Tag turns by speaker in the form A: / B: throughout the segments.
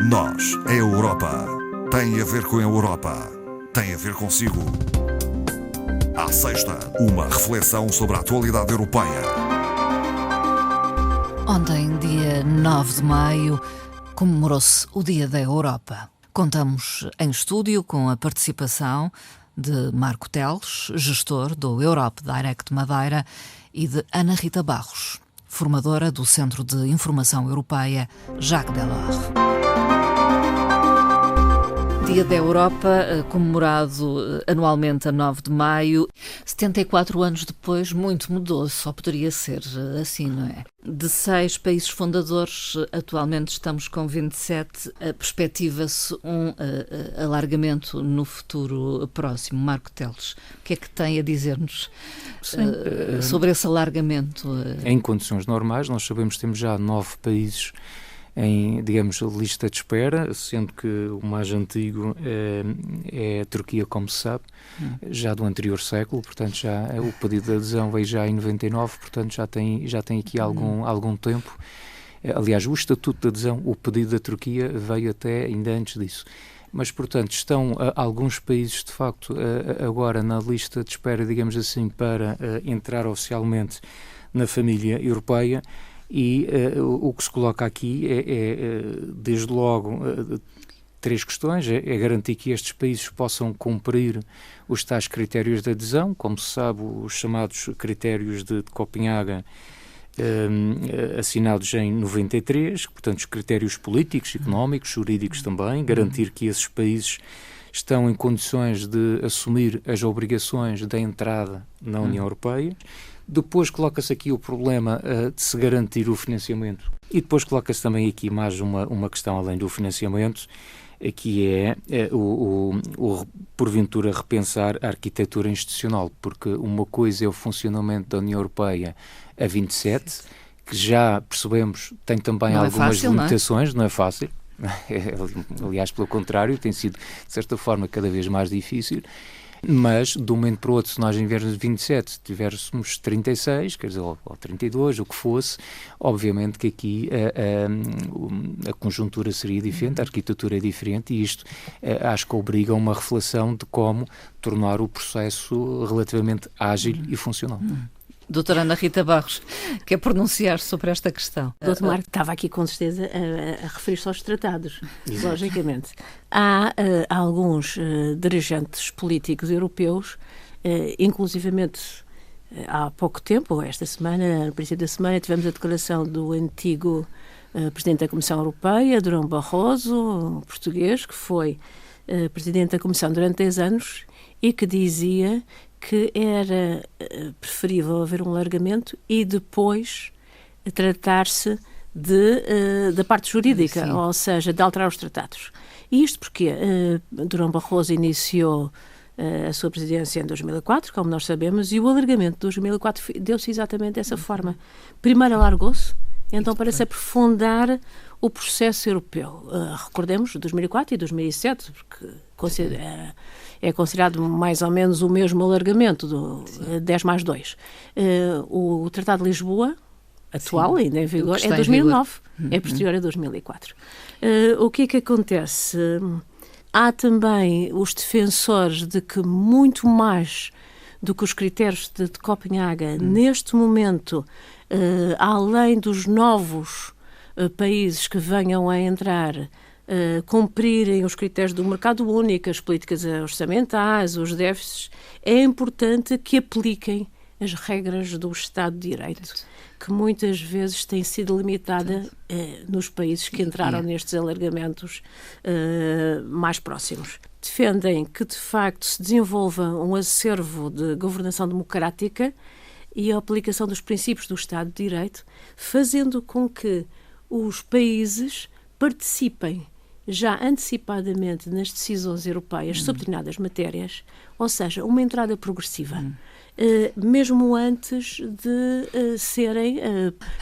A: Nós, a Europa, tem a ver com a Europa, tem a ver consigo. À sexta, uma reflexão sobre a atualidade europeia.
B: Ontem, dia 9 de maio, comemorou-se o Dia da Europa. Contamos em estúdio com a participação de Marco Teles, gestor do Europe Direct Madeira, e de Ana Rita Barros, formadora do Centro de Informação Europeia Jacques Delors. Dia da Europa, comemorado anualmente a 9 de maio. 74 anos depois, muito mudou, só poderia ser assim, não é? De 6 países fundadores, atualmente estamos com 27, perspectiva-se um alargamento no futuro próximo. Marco Teles, o que é que tem a dizer-nos sobre esse alargamento?
C: Em condições normais, nós sabemos que temos já 9 países em, digamos, lista de espera, sendo que o mais antigo é a Turquia, como se sabe, já do anterior século, portanto já o pedido de adesão veio já em 99, portanto já tem aqui algum tempo. Aliás, o Estatuto de Adesão, o pedido da Turquia veio até ainda antes disso. Mas, portanto, estão alguns países, de facto, agora na lista de espera, digamos assim, para entrar oficialmente na família europeia. E o que se coloca aqui é desde logo, 3 questões. É garantir que estes países possam cumprir os tais critérios de adesão, como se sabe, os chamados critérios de Copenhaga, assinados em 93, portanto, os critérios políticos, económicos, jurídicos também, garantir que esses países estão em condições de assumir as obrigações da entrada na União Europeia. Depois coloca-se aqui o problema de se garantir o financiamento. E depois coloca-se também aqui mais uma questão além do financiamento, que é porventura repensar a arquitetura institucional, porque uma coisa é o funcionamento da União Europeia a 27, que já percebemos tem também algumas limitações, não é fácil. Aliás, pelo contrário, tem sido, de certa forma, cada vez mais difícil. Mas, de um momento para o outro, se nós em vez de 27 se tivéssemos 36, quer dizer, ou 32, o que fosse, obviamente que aqui a conjuntura seria diferente, a arquitetura é diferente, e isto acho que obriga a uma reflexão de como tornar o processo relativamente ágil e funcional.
B: Doutora Ana Rita Barros, quer pronunciar sobre esta questão?
D: Doutor Marco estava aqui com certeza a referir-se aos tratados, logicamente. Há alguns dirigentes políticos europeus, inclusivamente há pouco tempo, esta semana, no princípio da semana, tivemos a declaração do antigo Presidente da Comissão Europeia, Durão Barroso, um português, que foi Presidente da Comissão durante 10 anos e que dizia que era preferível haver um alargamento e depois tratar-se da parte jurídica, sim, ou seja, de alterar os tratados. E isto porque Durão Barroso iniciou a sua presidência em 2004, como nós sabemos, e o alargamento de 2004 deu-se exatamente dessa forma. Primeiro alargou-se, então para se aprofundar o processo europeu. Recordemos 2004 e 2007, porque é considerado mais ou menos o mesmo alargamento do 10+2. O Tratado de Lisboa, atual, sim, ainda em vigor, é 2009, é posterior a 2004. O que é que acontece? Há também os defensores de que muito mais do que os critérios de Copenhaga, neste momento, além dos novos países que venham a entrar, cumprirem os critérios do mercado único, as políticas orçamentais, os déficits, é importante que apliquem as regras do Estado de Direito, que muitas vezes tem sido limitada nos países que entraram nestes alargamentos mais próximos. Defendem que, de facto, se desenvolva um acervo de governação democrática e a aplicação dos princípios do Estado de Direito, fazendo com que os países participem já antecipadamente nas decisões europeias sobre determinadas matérias, ou seja, uma entrada progressiva, mesmo antes de serem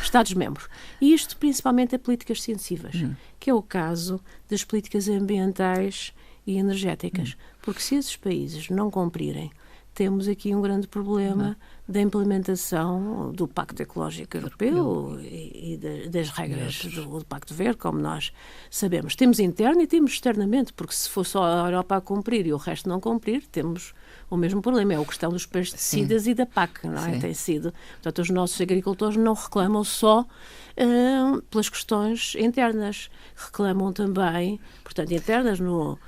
D: Estados-membros. E isto principalmente é políticas extensivas, que é o caso das políticas ambientais e energéticas, porque se esses países não cumprirem, temos aqui um grande problema da implementação do Pacto Ecológico Europeu e das regras do Pacto Verde, como nós sabemos. Temos interno e temos externamente, porque se for só a Europa a cumprir e o resto não cumprir, temos o mesmo problema. É a questão dos pesticidas e da PAC, não é? Tem sido. Portanto, os nossos agricultores não reclamam só pelas questões internas, reclamam também, portanto, internas no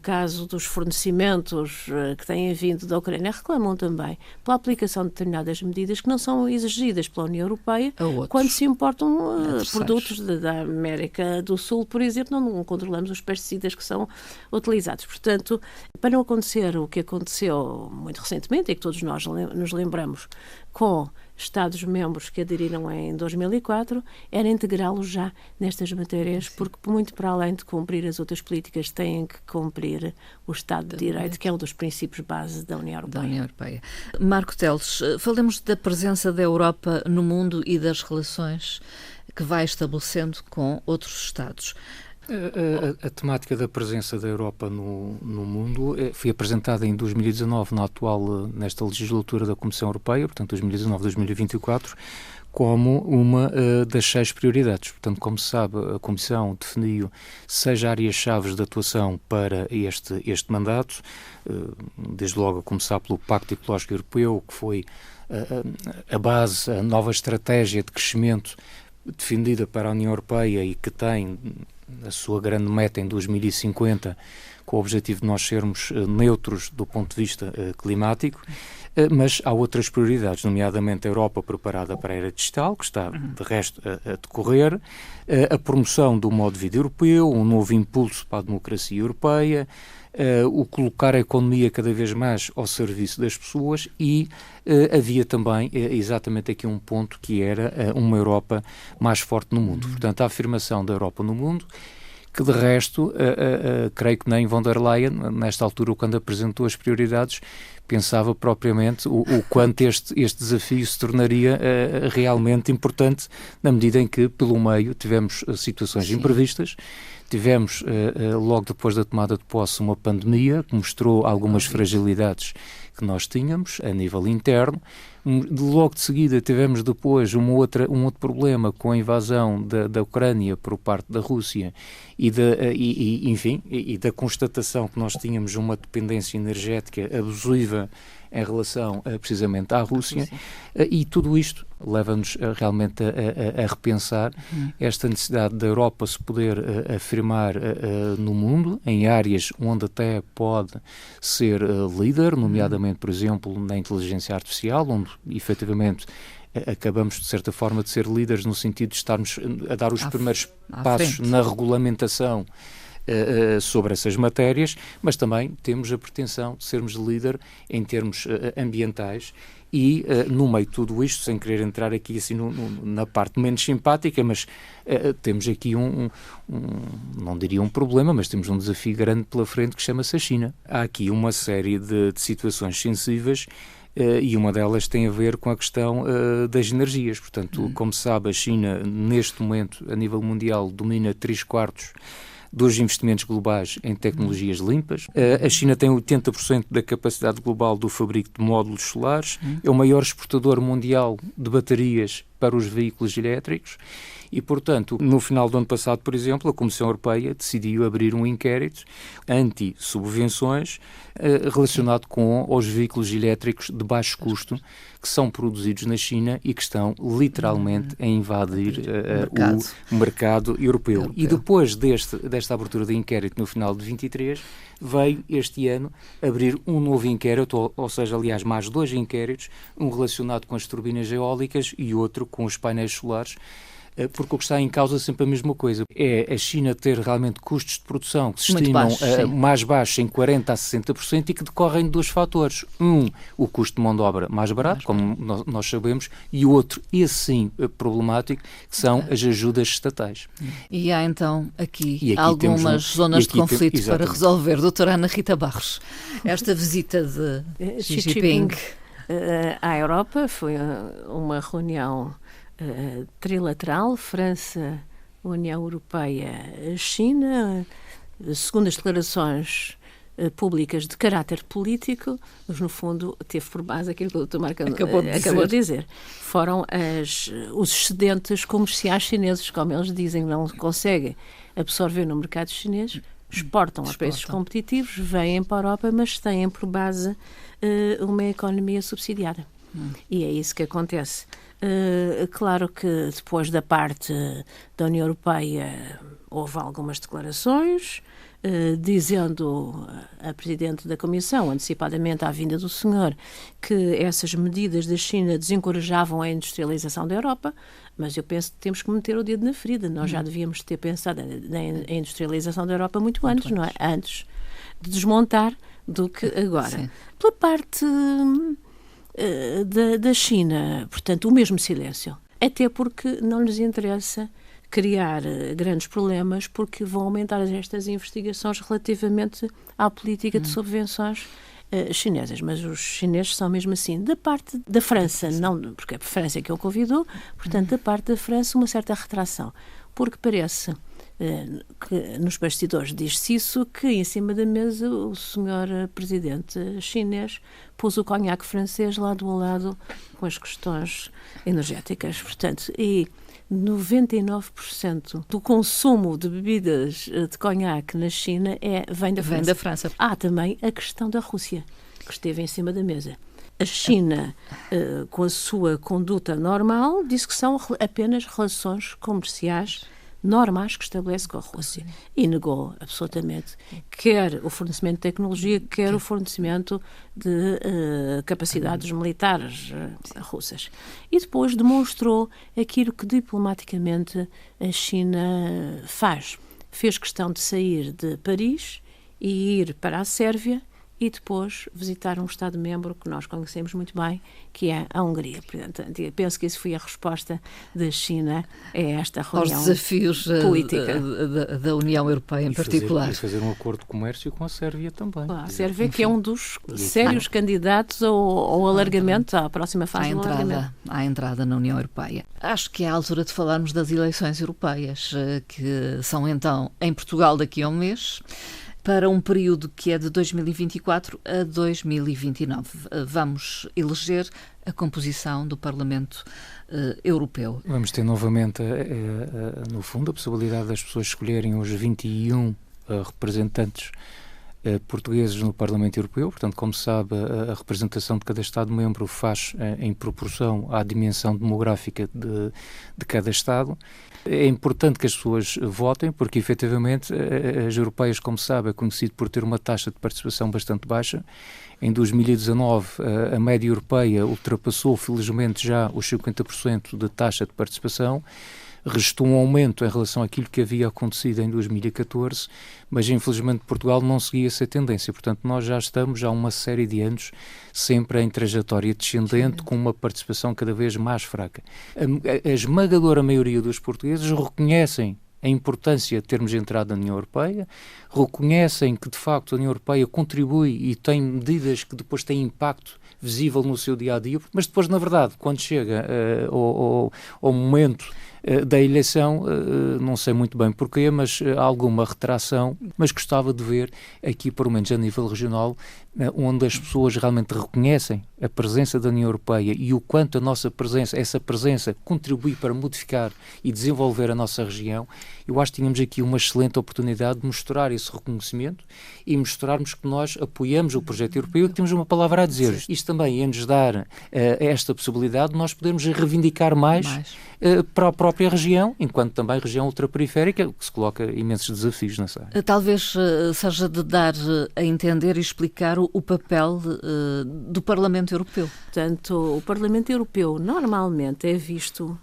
D: caso dos fornecimentos que têm vindo da Ucrânia, reclamam também pela aplicação de determinadas medidas que não são exigidas pela União Europeia quando se importam produtos da América do Sul, por exemplo, não controlamos os pesticidas que são utilizados. Portanto, para não acontecer o que aconteceu muito recentemente e que todos nós nos lembramos com Estados-membros que aderiram em 2004, era integrá-los já nestas matérias, porque muito para além de cumprir as outras políticas, têm que cumprir o Estado de Direito, que é um dos princípios base da União Europeia.
B: Marco Teles, falemos da presença da Europa no mundo e das relações que vai estabelecendo com outros Estados.
C: A temática da presença da Europa no mundo foi apresentada em 2019, nesta legislatura da Comissão Europeia, portanto 2019-2024, como uma das 6 prioridades. Portanto, como se sabe, a Comissão definiu 6 áreas-chave de atuação para este mandato, desde logo a começar pelo Pacto Ecológico Europeu, que foi a base, a nova estratégia de crescimento defendida para a União Europeia e que tem a sua grande meta em 2050, com o objetivo de nós sermos neutros do ponto de vista climático, mas há outras prioridades, nomeadamente a Europa preparada para a era digital, que está, de resto, a decorrer, a promoção do modo de vida europeu, um novo impulso para a democracia europeia, o colocar a economia cada vez mais ao serviço das pessoas e havia também exatamente aqui um ponto que era uma Europa mais forte no mundo. Portanto, a afirmação da Europa no mundo, que de resto, creio que nem von der Leyen, nesta altura, quando apresentou as prioridades, pensava propriamente o quanto este desafio se tornaria realmente importante, na medida em que, pelo meio, tivemos situações imprevistas. Tivemos, logo depois da tomada de posse, uma pandemia que mostrou algumas fragilidades que nós tínhamos a nível interno. Logo de seguida tivemos depois um outro problema com a invasão da Ucrânia por parte da Rússia e da constatação que nós tínhamos uma dependência energética abusiva em relação precisamente à Rússia, e tudo isto leva-nos realmente a repensar esta necessidade da Europa se poder afirmar no mundo, em áreas onde até pode ser líder, nomeadamente, por exemplo, na inteligência artificial, onde efetivamente acabamos, de certa forma, de ser líderes no sentido de estarmos a dar os primeiros passos na regulamentação sobre essas matérias, mas também temos a pretensão de sermos líder em termos ambientais e, no meio de tudo isto, sem querer entrar aqui assim na parte menos simpática, mas temos aqui não diria um problema, mas temos um desafio grande pela frente que chama-se a China. Há aqui uma série de situações sensíveis e uma delas tem a ver com a questão das energias. Portanto, como se sabe, a China, neste momento, a nível mundial, domina 3/4 dos investimentos globais em tecnologias limpas. A China tem 80% da capacidade global do fabrico de módulos solares, é o maior exportador mundial de baterias para os veículos elétricos e, portanto, no final do ano passado, por exemplo, a Comissão Europeia decidiu abrir um inquérito anti-subvenções relacionado com os veículos elétricos de baixo custo que são produzidos na China e que estão literalmente a invadir o mercado europeu. E depois desta abertura de inquérito no final de 23, veio este ano abrir um novo inquérito, ou seja, aliás, mais 2 inquéritos, um relacionado com as turbinas eólicas e outro com os painéis solares, porque o que está em causa é sempre a mesma coisa. É a China ter realmente custos de produção que se estimam mais baixos em 40% a 60% e que decorrem de 2 fatores. O custo de mão de obra mais barato, como nós sabemos, e o outro, esse sim, problemático, que são as ajudas estatais.
B: E há então aqui algumas zonas de conflito para resolver. Doutora Ana Rita Barros, esta visita de Xi Jinping
D: à Europa foi uma reunião trilateral, França, União Europeia, China. Segundo as declarações públicas de caráter político, mas no fundo teve por base aquilo que o Dr. Marco acabou de dizer. Foram os excedentes comerciais chineses, como eles dizem, não conseguem absorver no mercado chinês, exportam a preços competitivos, vêm para a Europa, mas têm por base uma economia subsidiada. E é isso que acontece. Claro que depois da parte da União Europeia houve algumas declarações, dizendo a Presidente da Comissão, antecipadamente à vinda do senhor, que essas medidas da China desencorajavam a industrialização da Europa, mas eu penso que temos que meter o dedo na ferida. Nós já devíamos ter pensado na industrialização da Europa muito antes, não é? Antes de desmontar do que agora. Sim. Pela parte da China, portanto, o mesmo silêncio. Até porque não lhes interessa criar grandes problemas, porque vão aumentar estas investigações relativamente à política de subvenções chinesas. Mas os chineses são mesmo assim. Da parte da França, não, porque é a França que o convidou, portanto, da parte da França, uma certa retração. Porque parece que nos bastidores diz-se isso, que em cima da mesa o senhor presidente chinês pôs o conhaque francês lado a lado com as questões energéticas. Portanto, e 99% do consumo de bebidas de conhaque na China vem da França. Há também a questão da Rússia, que esteve em cima da mesa. A China, com a sua conduta normal, disse que são apenas relações comerciais normais que estabelece com a Rússia. E negou absolutamente quer o fornecimento de tecnologia, quer o fornecimento de capacidades militares russas. E depois demonstrou aquilo que diplomaticamente a China faz. Fez questão de sair de Paris e ir para a Sérvia e depois visitar um Estado-membro que nós conhecemos muito bem, que é a Hungria. Portanto, penso que isso foi a resposta da China a esta reunião
B: aos desafios
D: política
B: da União Europeia em particular.
C: E fazer um acordo de comércio com a Sérvia também.
D: A Sérvia, que é um dos sérios candidatos ao alargamento, à próxima fase do alargamento.
B: À entrada na União Europeia. Acho que é a altura de falarmos das eleições europeias, que são então em Portugal daqui a um mês, para um período que é de 2024 a 2029. Vamos eleger a composição do Parlamento Europeu.
C: Vamos ter novamente, no fundo, a possibilidade das pessoas escolherem os 21 representantes portugueses no Parlamento Europeu. Portanto, como se sabe, a representação de cada Estado-membro faz em proporção à dimensão demográfica de cada Estado. É importante que as pessoas votem, porque efetivamente as europeias, como se sabe, é conhecido por ter uma taxa de participação bastante baixa. Em 2019, a média europeia ultrapassou, felizmente, já os 50% de taxa de participação. Restou um aumento em relação àquilo que havia acontecido em 2014, mas infelizmente Portugal não seguia essa tendência. Portanto, nós já estamos há uma série de anos sempre em trajetória descendente, com uma participação cada vez mais fraca. A esmagadora maioria dos portugueses reconhecem a importância de termos entrado na União Europeia, reconhecem que, de facto, a União Europeia contribui e tem medidas que depois têm impacto visível no seu dia-a-dia, mas depois, na verdade, quando chega ao momento da eleição, não sei muito bem porquê, mas há alguma retração, mas gostava de ver aqui, pelo menos a nível regional, onde as pessoas realmente reconhecem a presença da União Europeia e o quanto a nossa presença, essa presença, contribui para modificar e desenvolver a nossa região. Eu acho que tínhamos aqui uma excelente oportunidade de mostrar esse reconhecimento e mostrarmos que nós apoiamos o projeto europeu e que temos uma palavra a dizer. Isto também ia-nos dar esta possibilidade de nós podermos reivindicar mais para a própria região, enquanto também região ultraperiférica, que se coloca imensos desafios, não sei.
B: Talvez seja de dar a entender e explicar o papel do Parlamento Europeu.
D: Portanto, o Parlamento Europeu normalmente é visto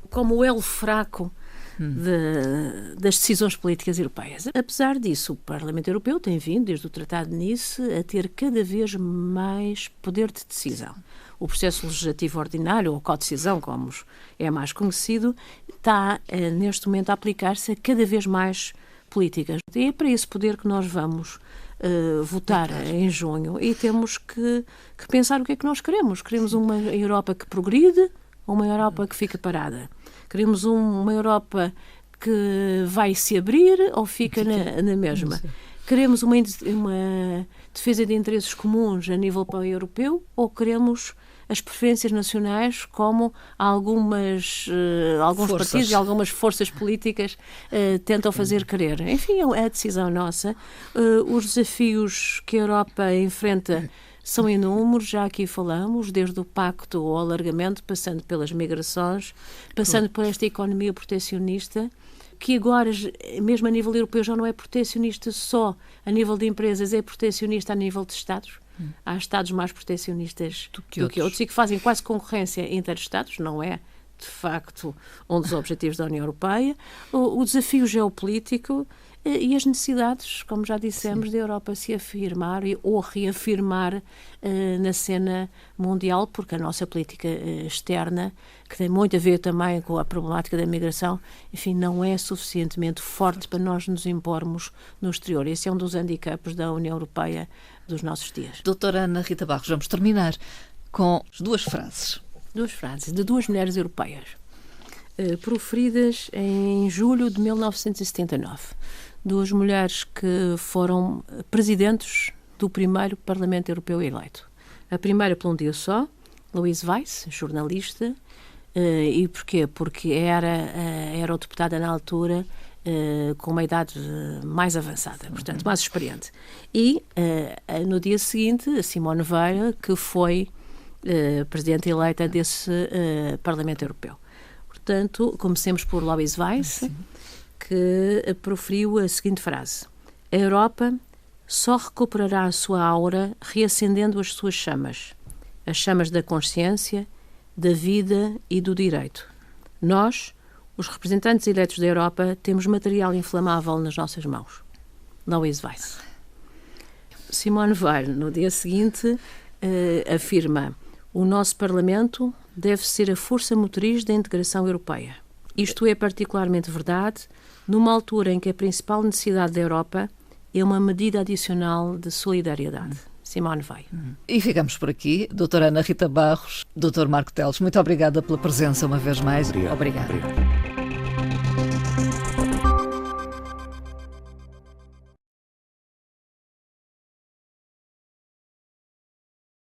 D: como o elo fraco das decisões políticas europeias. Apesar disso, o Parlamento Europeu tem vindo, desde o Tratado de Nice, a ter cada vez mais poder de decisão. O processo legislativo ordinário, ou codecisão, como é mais conhecido, está neste momento a aplicar-se a cada vez mais políticas. E é para esse poder que nós vamos votar em junho e temos que pensar o que é que nós queremos. Queremos uma Europa que progride ou uma Europa que fica parada? Queremos uma Europa que vai se abrir ou fica na mesma? Queremos uma defesa de interesses comuns a nível pan-europeu ou queremos as preferências nacionais como alguns partidos e algumas forças políticas tentam fazer querer? Enfim, é a decisão nossa. Os desafios que a Europa enfrenta são inúmeros, já aqui falamos, desde o pacto ao alargamento, passando pelas migrações, passando por esta economia protecionista, que agora, mesmo a nível europeu, já não é protecionista só a nível de empresas, é protecionista a nível de Estados. Há Estados mais protecionistas do que outros e que fazem quase concorrência inter-Estados, não é, de facto, um dos objetivos da União Europeia. O desafio geopolítico e as necessidades, como já dissemos, da Europa se afirmar ou reafirmar na cena mundial, porque a nossa política externa, que tem muito a ver também com a problemática da migração, enfim, não é suficientemente forte para nós nos impormos no exterior. Esse é um dos handicaps da União Europeia dos nossos dias.
B: Doutora Ana Rita Barros, vamos terminar com duas frases.
D: Duas frases de duas mulheres europeias, proferidas em julho de 1979. Duas mulheres que foram presidentes do primeiro Parlamento Europeu eleito. A primeira por um dia só, Louise Weiss, jornalista. E porquê? Porque era o deputada na altura com uma idade mais avançada, portanto, mais experiente. E no dia seguinte, a Simone Veil, que foi presidente eleita desse Parlamento Europeu. Portanto, comecemos por Louise Weiss, que proferiu a seguinte frase: a Europa só recuperará a sua aura reacendendo as suas chamas, as chamas da consciência, da vida e do direito. Nós, os representantes eleitos da Europa, temos material inflamável nas nossas mãos. Louise Weiss. Simone Veil, no dia seguinte, afirma: o nosso Parlamento deve ser a força motriz da integração europeia. Isto é particularmente verdade numa altura em que a principal necessidade da Europa é uma medida adicional de solidariedade. Simone Veil.
B: E ficamos por aqui. Doutora Ana Rita Barros, doutor Marco Teles, muito obrigada pela presença uma vez mais.
C: Obrigado.
B: Obrigada.